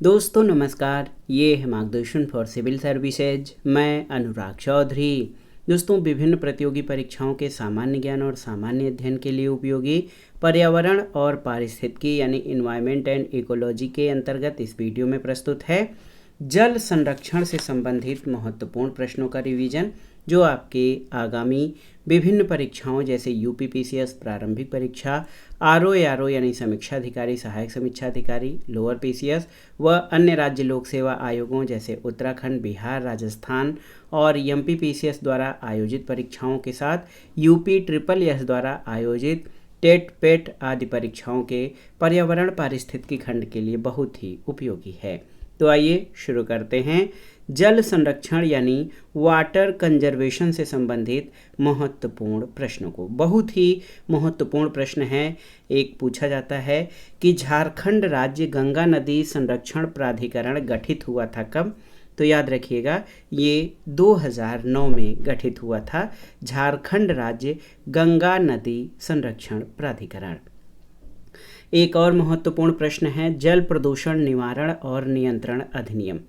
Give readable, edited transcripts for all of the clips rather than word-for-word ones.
दोस्तों नमस्कार, ये है मार्गदर्शन फॉर सिविल सर्विसेज। मैं अनुराग चौधरी। दोस्तों, विभिन्न प्रतियोगी परीक्षाओं के सामान्य ज्ञान और सामान्य अध्ययन के लिए उपयोगी पर्यावरण और पारिस्थितिकी यानी इन्वायरमेंट एंड इकोलॉजी के अंतर्गत इस वीडियो में प्रस्तुत है जल संरक्षण से संबंधित महत्वपूर्ण प्रश्नों का रिवीजन, जो आपके आगामी विभिन्न परीक्षाओं जैसे यूपीपीसीएस प्रारंभिक परीक्षा, आरओ यानी समीक्षा अधिकारी, सहायक समीक्षा अधिकारी, लोअर पीसीएस व अन्य राज्य लोक सेवा आयोगों जैसे उत्तराखंड, बिहार, राजस्थान और एमपीपीसीएस द्वारा आयोजित परीक्षाओं के साथ यूपी ट्रिपल एस द्वारा आयोजित टेट पेट आदि परीक्षाओं के पर्यावरण पारिस्थितिकी खंड के लिए बहुत ही उपयोगी है। तो आइए शुरू करते हैं जल संरक्षण यानी वाटर कंजर्वेशन से संबंधित महत्वपूर्ण प्रश्नों को। बहुत ही महत्वपूर्ण प्रश्न है। एक पूछा जाता है कि झारखंड राज्य गंगा नदी संरक्षण प्राधिकरण गठित हुआ था कब? तो याद रखिएगा, ये 2009 में गठित हुआ था झारखंड राज्य गंगा नदी संरक्षण प्राधिकरण। एक और महत्वपूर्ण प्रश्न है जल प्रदूषण निवारण और नियंत्रण अधिनियम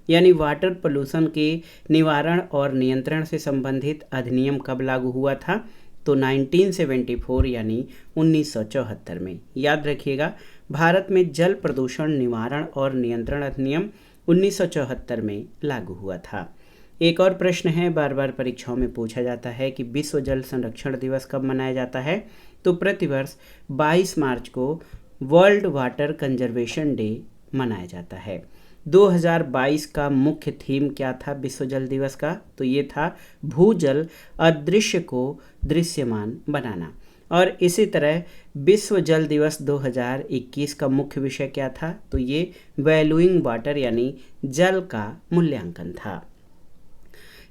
यानी वाटर पोल्यूशन के निवारण और नियंत्रण से संबंधित अधिनियम कब लागू हुआ था? तो 1974 यानी 1974 में। याद रखिएगा, भारत में जल प्रदूषण निवारण और नियंत्रण अधिनियम 1974 में लागू हुआ था। एक और प्रश्न है, बार बार परीक्षाओं में पूछा जाता है कि विश्व जल संरक्षण दिवस कब मनाया जाता है? तो प्रतिवर्ष 22 मार्च को वर्ल्ड वाटर कंजर्वेशन डे मनाया जाता है। 2022 का मुख्य थीम क्या था विश्व जल दिवस का? तो ये था भूजल अदृश्य को दृश्यमान बनाना। और इसी तरह विश्व जल दिवस 2021 का मुख्य विषय क्या था? तो ये वैल्यूइंग वाटर यानी जल का मूल्यांकन था।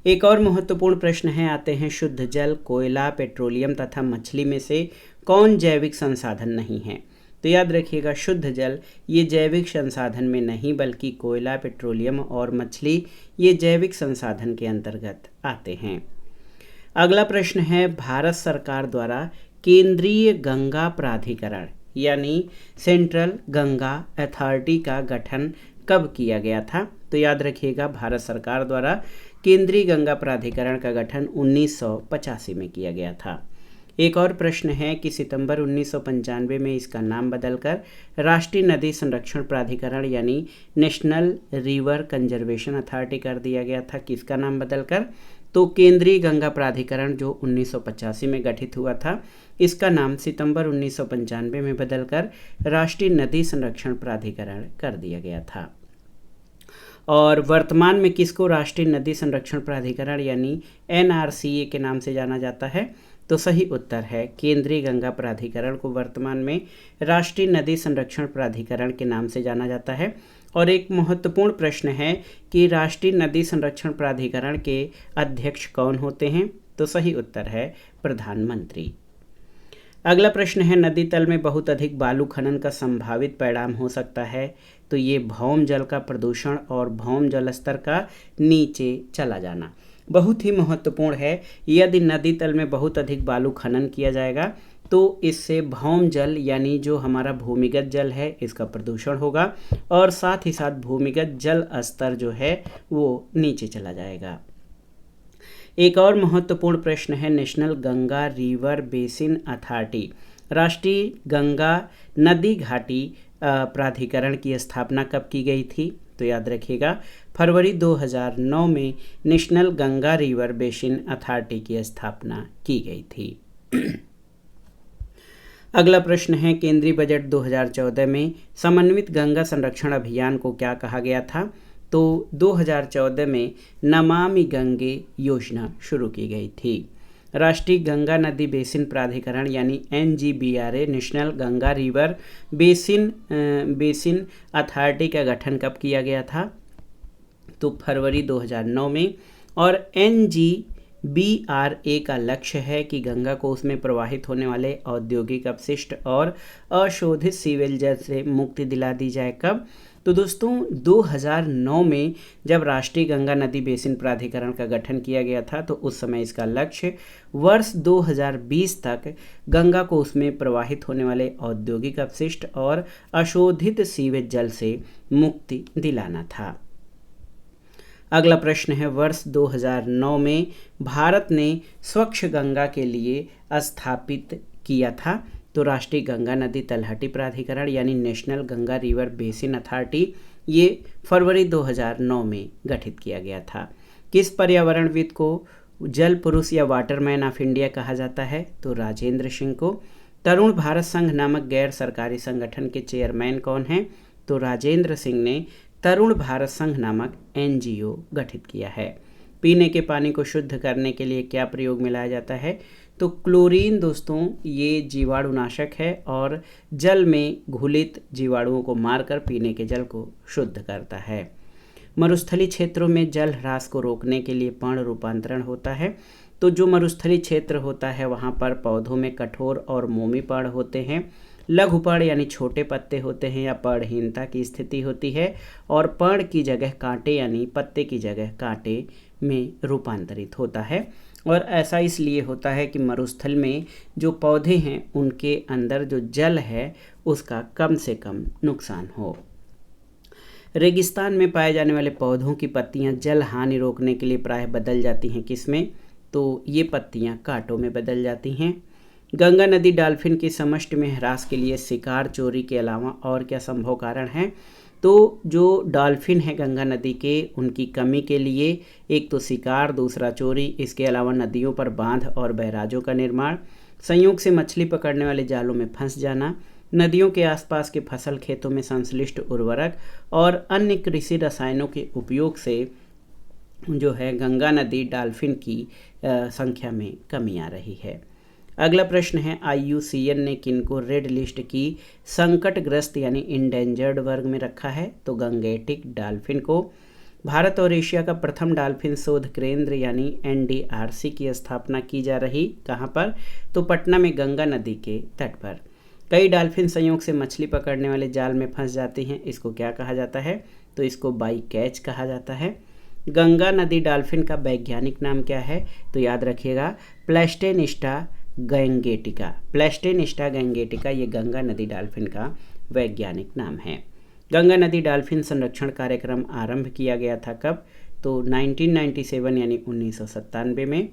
एक और महत्वपूर्ण प्रश्न है, आते हैं शुद्ध जल, कोयला, पेट्रोलियम तथा मछली में से कौन जैविक संसाधन नहीं है? तो याद रखिएगा, शुद्ध जल ये जैविक संसाधन में नहीं बल्कि कोयला, पेट्रोलियम और मछली ये जैविक संसाधन के अंतर्गत आते हैं। अगला प्रश्न है, भारत सरकार द्वारा केंद्रीय गंगा प्राधिकरण यानी सेंट्रल गंगा अथॉरिटी का गठन कब किया गया था? तो याद रखिएगा, भारत सरकार द्वारा केंद्रीय गंगा प्राधिकरण का गठन 1985 में किया गया था। एक और प्रश्न है कि सितंबर 1995 में इसका नाम बदलकर राष्ट्रीय नदी संरक्षण प्राधिकरण यानी नेशनल रिवर कंजर्वेशन अथॉरिटी कर दिया गया था। किसका नाम बदलकर? तो केंद्रीय गंगा प्राधिकरण जो 1985 में गठित हुआ था, इसका नाम सितंबर 1995 में बदलकर राष्ट्रीय नदी संरक्षण प्राधिकरण कर दिया गया था। और वर्तमान में किसको राष्ट्रीय नदी संरक्षण प्राधिकरण यानी एनआरसीए के नाम से जाना जाता है? तो सही उत्तर है केंद्रीय गंगा प्राधिकरण को वर्तमान में राष्ट्रीय नदी संरक्षण प्राधिकरण के नाम से जाना जाता है। और एक महत्वपूर्ण प्रश्न है कि राष्ट्रीय नदी संरक्षण प्राधिकरण के अध्यक्ष कौन होते हैं? तो सही उत्तर है प्रधानमंत्री। अगला प्रश्न है, नदी तल में बहुत अधिक बालू खनन का संभावित परिणाम हो सकता है। तो ये भौम जल का प्रदूषण और भौम जल स्तर का नीचे चला जाना बहुत ही महत्वपूर्ण है। यदि नदी तल में बहुत अधिक बालू खनन किया जाएगा तो इससे भौम जल यानी जो हमारा भूमिगत जल है इसका प्रदूषण होगा और साथ ही साथ भूमिगत जल स्तर जो है वो नीचे चला जाएगा। एक और महत्वपूर्ण प्रश्न है, national Ganga river basin authority राष्ट्रीय गंगा नदी घाटी प्राधिकरण की स्थापना कब की गई थी? तो याद रखिएगा, फरवरी 2009 में national Ganga river basin authority की स्थापना की गई थी। अगला प्रश्न है, केंद्रीय बजट 2014 में समन्वित गंगा संरक्षण अभियान को क्या कहा गया था? तो 2014 में नमामि गंगे योजना शुरू की गई थी। राष्ट्रीय गंगा नदी बेसिन प्राधिकरण यानी NGBRA national Ganga river basin authority का गठन कब किया गया था? तो फरवरी 2009 में। और NGBRA BRA का लक्ष्य है कि गंगा कोष में प्रवाहित होने वाले औद्योगिक अपशिष्ट और अशोधित सीवेज जल से मुक्ति दिला दी जाए। कब? तो दोस्तों 2009 में जब राष्ट्रीय गंगा नदी बेसिन प्राधिकरण का गठन किया गया था, तो उस समय इसका लक्ष्य वर्ष 2020 तक गंगा कोष में प्रवाहित होने वाले औद्योगिक अपशिष्ट और अशोधित सीवेज जल से मुक्ति दिलाना था। अगला प्रश्न है, वर्ष 2009 में भारत ने स्वच्छ गंगा के लिए स्थापित किया था, तो राष्ट्रीय गंगा नदी तलहटी प्राधिकरण यानी national Ganga river basin authority, ये फरवरी 2009 में गठित किया गया था। किस पर्यावरणविद को जल पुरुष या वाटरमैन ऑफ इंडिया कहा जाता है? तो राजेंद्र सिंह को। तरुण भारत संघ नामक गैर सरकारी संगठन के चेयरमैन कौन हैं? तो राजेंद्र सिंह ने तरुण भारत संघ नामक NGO गठित किया है। पीने के पानी को शुद्ध करने के लिए क्या प्रयोग में लाया जाता है? तो क्लोरीन दोस्तों ये जीवाणुनाशक है और जल में घुलित जीवाणुओं को मारकर पीने के जल को शुद्ध करता है। मरुस्थलीय क्षेत्रों में जल ह्रास को रोकने के लिए पर्ण रूपांतरण होता है। तो जो मरुस्थलीय क्षेत्र होता है वहाँ पर पौधों में कठोर और मोमी पर्ण होते हैं, लघु पर्ण यानी छोटे पत्ते होते हैं या पर्णहीनता की स्थिति होती है, और पर्ण की जगह कांटे यानी पत्ते की जगह कांटे में रूपांतरित होता है। और ऐसा इसलिए होता है कि मरुस्थल में जो पौधे हैं उनके अंदर जो जल है उसका कम से कम नुकसान हो। रेगिस्तान में पाए जाने वाले पौधों की पत्तियां जल हानि रोकने के लिए प्रायः बदल जाती हैं किसमें? तो ये पत्तियां कांटों में बदल जाती हैं। गंगा नदी डॉल्फिन की समष्टि में ह्रास के लिए शिकार चोरी के अलावा और क्या संभव कारण है? तो जो डॉल्फिन है गंगा नदी के, उनकी कमी के लिए एक तो शिकार, दूसरा चोरी, इसके अलावा नदियों पर बांध और बैराजों का निर्माण, संयोग से मछली पकड़ने वाले जालों में फंस जाना, नदियों के आसपास के फसल खेतों में संश्लिष्ट उर्वरक और अन्य कृषि रसायनों के उपयोग से जो है गंगा नदी डॉल्फिन की संख्या में कमी आ रही है। अगला प्रश्न है, IUCN ने किनको रेड लिस्ट की संकटग्रस्त यानी इंडेंजर्ड वर्ग में रखा है? तो गंगेटिक डॉल्फिन को। भारत और एशिया का प्रथम डॉल्फिन शोध केंद्र यानी NDRC की स्थापना की जा रही कहाँ पर? तो पटना में गंगा नदी के तट पर। कई डॉल्फिन संयोग से मछली पकड़ने वाले जाल में फंस जाती हैं, इसको क्या कहा जाता है? तो इसको बाई कैच कहा जाता है। गंगा नदी डॉल्फिन का वैज्ञानिक नाम क्या है? तो याद रखिएगा प्लेस्टेनिस्टा गैंगेटिका। प्लेस्टेनिस्टा गैंगेटिका ये गंगा नदी डॉल्फिन का वैज्ञानिक नाम है। गंगा नदी डॉल्फिन संरक्षण कार्यक्रम आरंभ किया गया था कब? तो 1997 यानी 1997 में।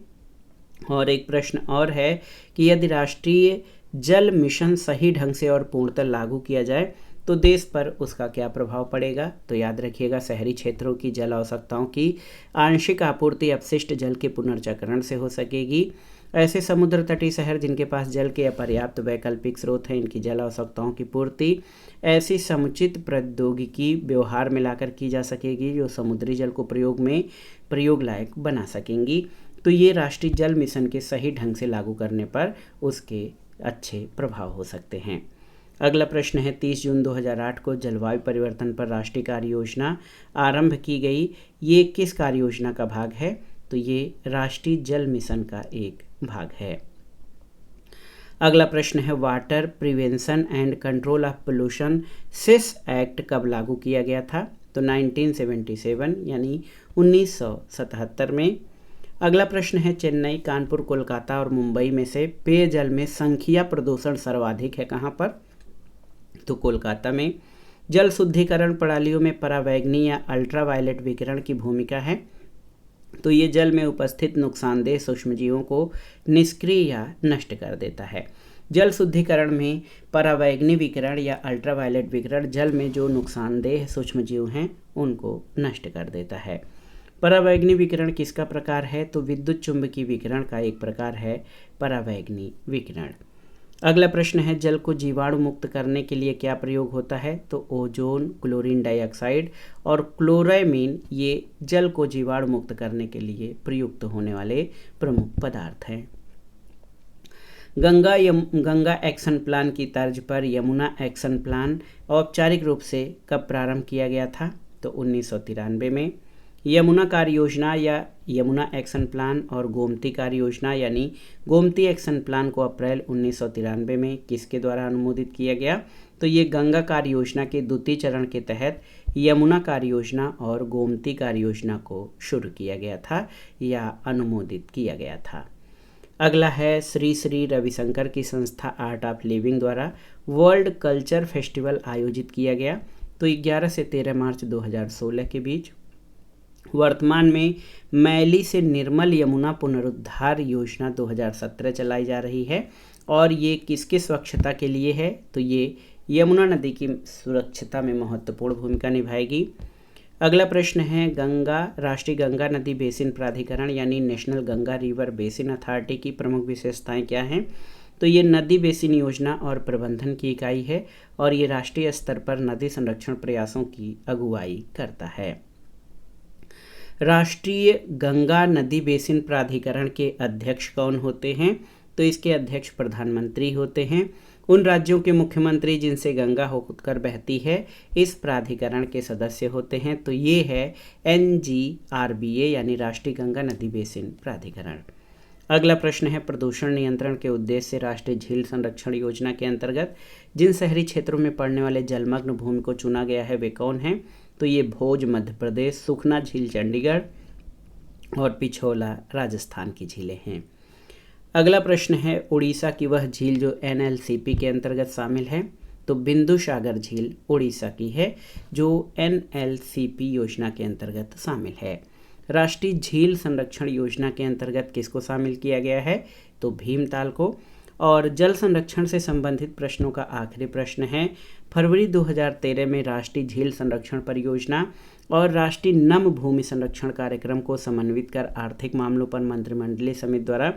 और एक प्रश्न और है कि यदि राष्ट्रीय जल मिशन सही ढंग से और पूर्णतः लागू किया जाए तो देश पर उसका क्या प्रभाव पड़ेगा? तो याद रखिएगा शहरी क्षेत्रों की जल आवश्यकताओं की आंशिक आपूर्ति अपशिष्ट जल के पुनर्चक्रण से हो सकेगी। ऐसे समुद्र तटीय शहर जिनके पास जल के अपर्याप्त वैकल्पिक स्रोत हैं, इनकी जल आवश्यकताओं की पूर्ति ऐसी समुचित प्रौद्योगिकी व्यवहार में लाकर की जा सकेगी जो समुद्री जल को प्रयोग लायक बना सकेंगी। तो ये राष्ट्रीय जल मिशन के सही ढंग से लागू करने पर उसके अच्छे प्रभाव हो सकते हैं। अगला प्रश्न है, 30 जून 2008 को जलवायु परिवर्तन पर राष्ट्रीय कार्य योजना आरंभ की गई। ये किस कार्य योजना का भाग है? तो ये राष्ट्रीय जल मिशन का एक भाग है। अगला प्रश्न है, water prevention and control of pollution cess act कब लागू किया गया था? तो 1977 यानी 1977 में। अगला प्रश्न है, चेन्नई, कानपुर, कोलकाता और मुंबई में से पेयजल में संख्या प्रदूषण सर्वाधिक है कहाँ पर? तो कोलकाता में। जल शुद्धिकरण प्रणालियों में परावैंगनी या अल्ट्रावायलेट विकिरण की भूमिका है। तो ये जल में उपस्थित नुकसानदेह सूक्ष्मजीवों को निष्क्रिय या नष्ट कर देता है। जल शुद्धिकरण में परावैंगनी विकिरण या अल्ट्रावायलेट विकिरण जल में जो नुकसानदेह सूक्ष्मजीव हैं उनको नष्ट कर देता है। परावैंगनी विकिरण किसका प्रकार है? तो विद्युत चुंबकीय विकिरण का एक प्रकार है परावैंगनी विकिरण। अगला प्रश्न है, जल को जीवाणु मुक्त करने के लिए क्या प्रयोग होता है? तो ओजोन, क्लोरीन डाइऑक्साइड और क्लोरामीन ये जल को जीवाणु मुक्त करने के लिए प्रयुक्त होने वाले प्रमुख पदार्थ हैं। गंगा एक्शन प्लान की तर्ज पर यमुना एक्शन प्लान औपचारिक रूप से कब प्रारंभ किया गया था? तो 1993 में। यमुना कार्य योजना या यमुना एक्शन प्लान और गोमती कार्य योजना यानी गोमती एक्शन प्लान को अप्रैल 1993 में किसके द्वारा अनुमोदित किया गया? तो ये गंगा कार्य योजना के द्वितीय चरण के तहत यमुना कार्य योजना और गोमती कार्य योजना को शुरू किया गया था या अनुमोदित किया गया था। अगला है श्री श्री रविशंकर की संस्था आर्ट ऑफ लिविंग द्वारा वर्ल्ड कल्चर फेस्टिवल आयोजित किया गया। तो 11 से 13 मार्च 2016 के बीच। वर्तमान में मैली से निर्मल यमुना पुनरुद्धार योजना 2017 चलाई जा रही है और ये किसके स्वच्छता के लिए है? तो ये यमुना नदी की सुरक्षता में महत्वपूर्ण भूमिका निभाएगी। अगला प्रश्न है राष्ट्रीय गंगा नदी बेसिन प्राधिकरण यानी national Ganga river basin authority की प्रमुख विशेषताएं क्या हैं? तो ये नदी बेसिन योजना और प्रबंधन की इकाई है और ये राष्ट्रीय स्तर पर नदी संरक्षण प्रयासों की अगुवाई करता है। राष्ट्रीय गंगा नदी बेसिन प्राधिकरण के अध्यक्ष कौन होते हैं? तो इसके अध्यक्ष प्रधानमंत्री होते हैं। उन राज्यों के मुख्यमंत्री जिनसे गंगा होकर बहती है इस प्राधिकरण के सदस्य होते हैं। तो ये है NGRBA यानी राष्ट्रीय गंगा नदी बेसिन प्राधिकरण। अगला प्रश्न है प्रदूषण नियंत्रण के उद्देश्य से राष्ट्रीय झील संरक्षण योजना के अंतर्गत जिन शहरी क्षेत्रों में पड़ने वाले जलमग्न भूमि को चुना गया है वे कौन हैं? तो ये भोज मध्य प्रदेश, सुखना झील चंडीगढ़ और पिछोला राजस्थान की झीलें हैं। अगला प्रश्न है उड़ीसा की वह झील जो NLCP के अंतर्गत शामिल है। तो बिंदु सागर झील उड़ीसा की है जो NLCP योजना के अंतर्गत शामिल है। राष्ट्रीय झील संरक्षण योजना के अंतर्गत किसको शामिल किया गया है? तो भीमताल को। और जल संरक्षण से संबंधित प्रश्नों का आखिरी प्रश्न है फरवरी 2013 में राष्ट्रीय झील संरक्षण परियोजना और राष्ट्रीय नम भूमि संरक्षण कार्यक्रम को समन्वित कर आर्थिक मामलों पर मंत्रिमंडलीय समिति द्वारा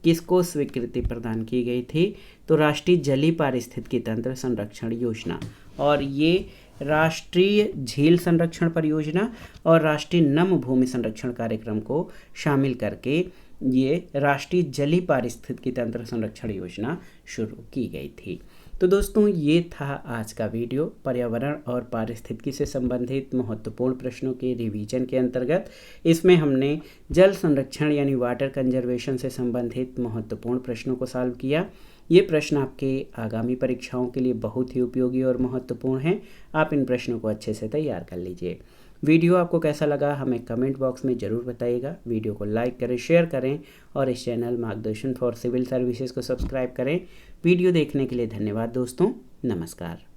किसको स्वीकृति प्रदान की गई थी? तो राष्ट्रीय जलीय पारिस्थितिकी तंत्र संरक्षण योजना। और ये राष्ट्रीय झील संरक्षण परियोजना और राष्ट्रीय नम भूमि संरक्षण कार्यक्रम को शामिल करके ये राष्ट्रीय जलीय पारिस्थितिकी तंत्र संरक्षण योजना शुरू की गई थी। तो दोस्तों ये था आज का वीडियो पर्यावरण और पारिस्थितिकी से संबंधित महत्वपूर्ण प्रश्नों के रिवीजन के अंतर्गत। इसमें हमने जल संरक्षण यानी वाटर कंजर्वेशन से संबंधित महत्वपूर्ण प्रश्नों को सॉल्व किया। ये प्रश्न आपके आगामी परीक्षाओं के लिए बहुत ही उपयोगी और महत्वपूर्ण हैं। आप इन प्रश्नों को अच्छे से तैयार कर लीजिए। वीडियो आपको कैसा लगा हमें कमेंट बॉक्स में ज़रूर बताइएगा। वीडियो को लाइक करें, शेयर करें और इस चैनल मार्गदर्शन फॉर सिविल सर्विसेज को सब्सक्राइब करें। वीडियो देखने के लिए धन्यवाद दोस्तों। नमस्कार।